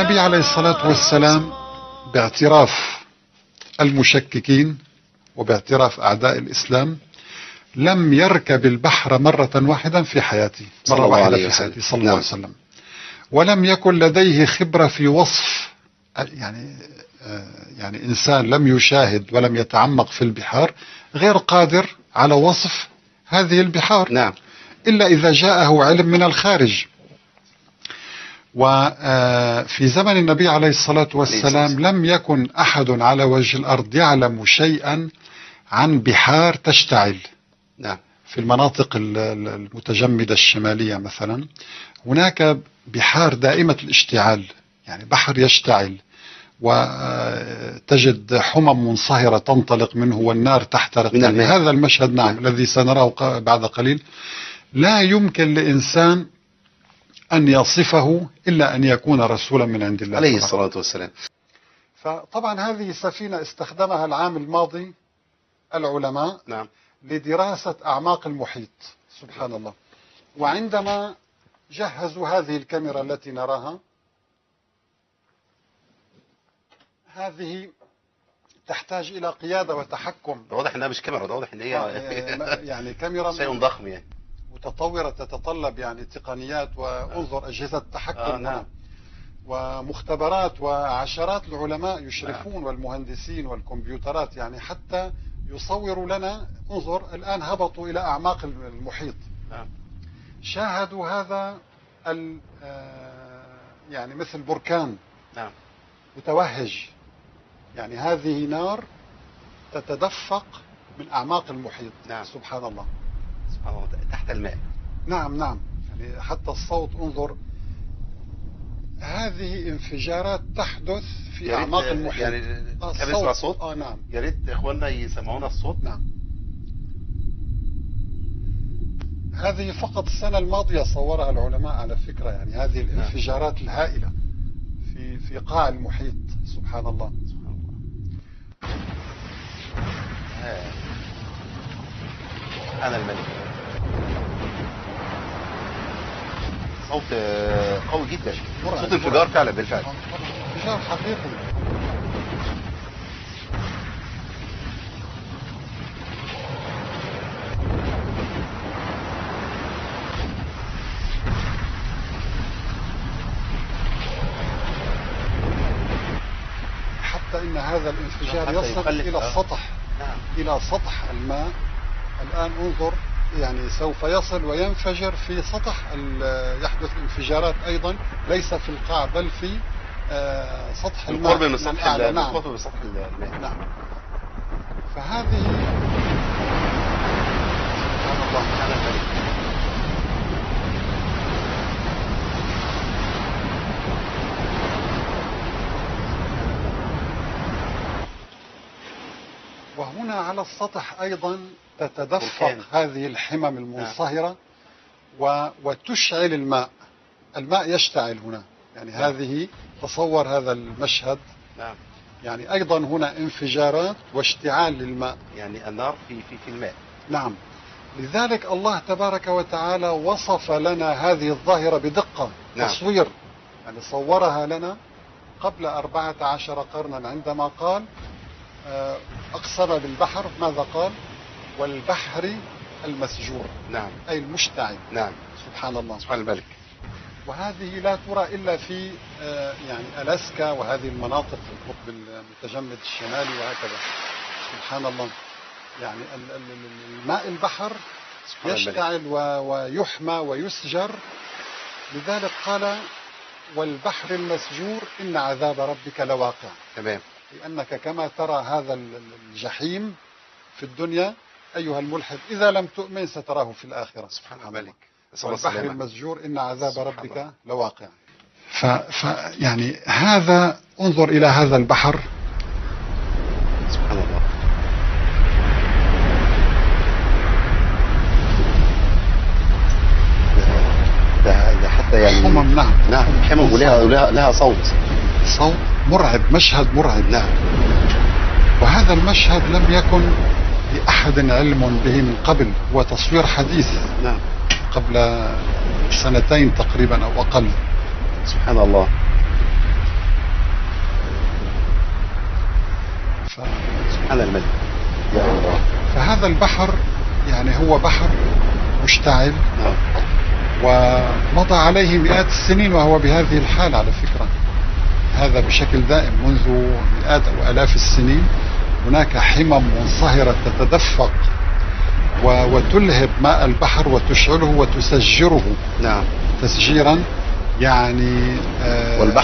النبي عليه الصلاة والسلام باعتراف المشككين وباعتراف أعداء الإسلام لم يركب البحر مرة واحدة في حياته، مرة واحدة في حياته صلى الله عليه وسلم، ولم يكن لديه خبرة في وصف، يعني إنسان لم يشاهد ولم يتعمق في البحار غير قادر على وصف هذه البحار. نعم. إلا إذا جاءه علم من الخارج. وفي زمن النبي عليه الصلاة والسلام لم يكن أحد على وجه الأرض يعلم شيئا عن بحار تشتعل. نعم. في المناطق المتجمدة الشمالية مثلا هناك بحار دائمة الاشتعال، يعني بحر يشتعل وتجد حمم منصهرة تنطلق منه والنار تحترق. يعني هذا المشهد نعم الذي سنراه بعد قليل لا يمكن لإنسان أن يصفه إلا أن يكون رسولا من عند الله عليه الصلاة والسلام. فطبعا هذه السفينة استخدمها العام الماضي العلماء نعم. لدراسة أعماق المحيط. سبحان الله. وعندما جهزوا هذه الكاميرا التي نراها، هذه تحتاج إلى قيادة وتحكم. واضح إنها مش كاميرا، ده واضح إن هي يعني كاميرا شيء ضخم يعني متطورة تتطلب يعني تقنيات وانظر أجهزة تحكم نعم. ومختبرات وعشرات العلماء يشرفون والمهندسين والكمبيوترات يعني حتى يصوروا لنا. انظر الآن هبطوا إلى أعماق المحيط. نعم. شاهدوا هذا يعني مثل بركان. نعم. متوهج، يعني هذه نار تتدفق من أعماق المحيط. نعم. سبحان الله. سبحان الله تحت الماء. نعم نعم. يعني حتى الصوت انظر، هذه انفجارات تحدث في أعماق المحيط. يعني تحب نسمع الصوت؟ نعم. يا ريت إخواننا يسمعونا الصوت. نعم. هذه فقط السنة الماضية صورها العلماء على فكرة، يعني هذه الانفجارات الهائلة في قاع المحيط. سبحان الله. سبحان الله. أنا الملك. صوت قوي جدا، صوت انفجار فعلا بالفعل. انفجار حقيقي. حتى ان هذا الانفجار يصل الى السطح. نعم. الى سطح الماء. الان انظر يعني سوف يصل وينفجر في سطح. يحدث انفجارات ايضا ليس في القاع بل في سطح الماء. قرب من سطح الماء. نعم. من سطح الماء. نعم. فهذه سبحان الله تعالى الملك. وهنا على السطح أيضا تتدفق هذه الحمم المنصهرة وتشعل الماء. الماء يشتعل هنا، يعني هذه تصور هذا المشهد. نعم. يعني أيضا هنا انفجارات واشتعال للماء، يعني النار في الماء. نعم. لذلك الله تبارك وتعالى وصف لنا هذه الظاهرة بدقة. نعم. تصوير يعني صورها لنا قبل 14 قرنا عندما قال أقسم بالبحر. ماذا قال؟ والبحر المسجور. نعم. أي المشتعل. نعم. سبحان الله. سبحان الملك. وهذه لا ترى إلا في يعني ألاسكا وهذه المناطق في القطب المتجمد الشمالي وهكذا. سبحان الله. يعني الماء البحر يشتعل ويحمى ويسجر. لذلك قال والبحر المسجور إن عذاب ربك لواقع. تمام. لأنك كما ترى هذا الجحيم في الدنيا أيها الملحد إذا لم تؤمن ستراه في الآخرة. سبحان الملك. والبحر المسجور إن عذاب ربك لواقع. يعني هذا انظر إلى هذا البحر. سبحان الله. ده حتى يعني حمم. نعم. نعم. حمم ولها صوت مرعب. مشهد مرعب. نعم. وهذا المشهد لم يكن لأحد علم به من قبل، هو تصوير حديث. نعم. قبل 2 سنين تقريبا أو أقل. سبحان الله. سبحان الملك. يا الله. فهذا البحر يعني هو بحر مشتعل، نعم. ومضى عليه مئات السنين وهو بهذه الحال على فكرة. هذا بشكل دائم منذ مئات أو آلاف السنين. هناك حمم منصهرة تتدفق وتلهب ماء البحر وتشعله وتسجره. نعم. تسجيرا يعني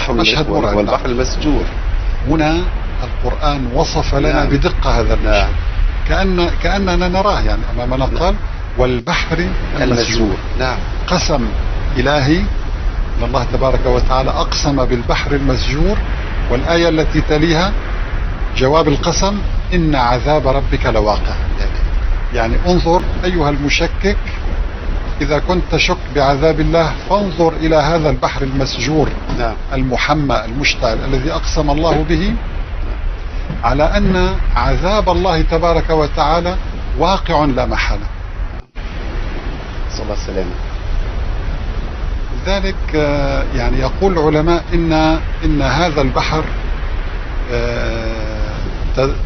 مشهد مرعب. والبحر المسجور. هنا القرآن وصف لنا نعم. بدقة هذا المشهد. نعم. كأننا نراه يعني أمامنا. قال والبحر المسجور. نعم. قسم إلهي أن الله تبارك وتعالى أقسم بالبحر المسجور، والآية التي تليها جواب القسم إن عذاب ربك لواقع. يعني انظر أيها المشكك، إذا كنت تشك بعذاب الله فانظر إلى هذا البحر المسجور. نعم. المحمى المشتعل الذي أقسم الله به، على أن عذاب الله تبارك وتعالى واقع لا محالة. صلى الله عليه وسلم. لذلك يعني يقول العلماء إن هذا البحر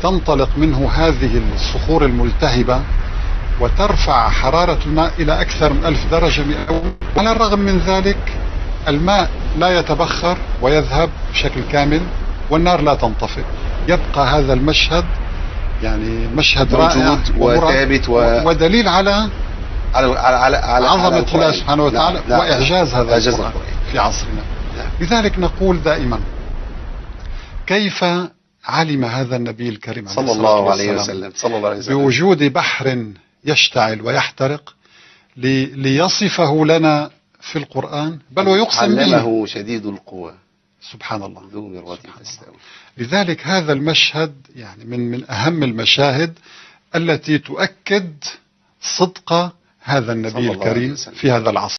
تنطلق منه هذه الصخور الملتهبة وترفع حرارة الماء إلى أكثر من 1000 درجة مئوية. على الرغم من ذلك الماء لا يتبخر ويذهب بشكل كامل، والنار لا تنطفئ. يبقى هذا المشهد يعني مشهد رائع وثابت ودليل على عظمة الله سبحانه وتعالى. نعم. وإعجاز هذا القرآن في عصرنا. نعم. لذلك نقول دائما كيف علم هذا النبي الكريم صلى الله عليه وسلم بوجود بحر يشتعل ويحترق ليصفه لنا في القرآن، بل ويقسم به. علمه شديد القوى سبحان الله. ذو مرة تستوي. لذلك هذا المشهد يعني من أهم المشاهد التي تؤكد صدق هذا النبي الكريم في هذا العصر.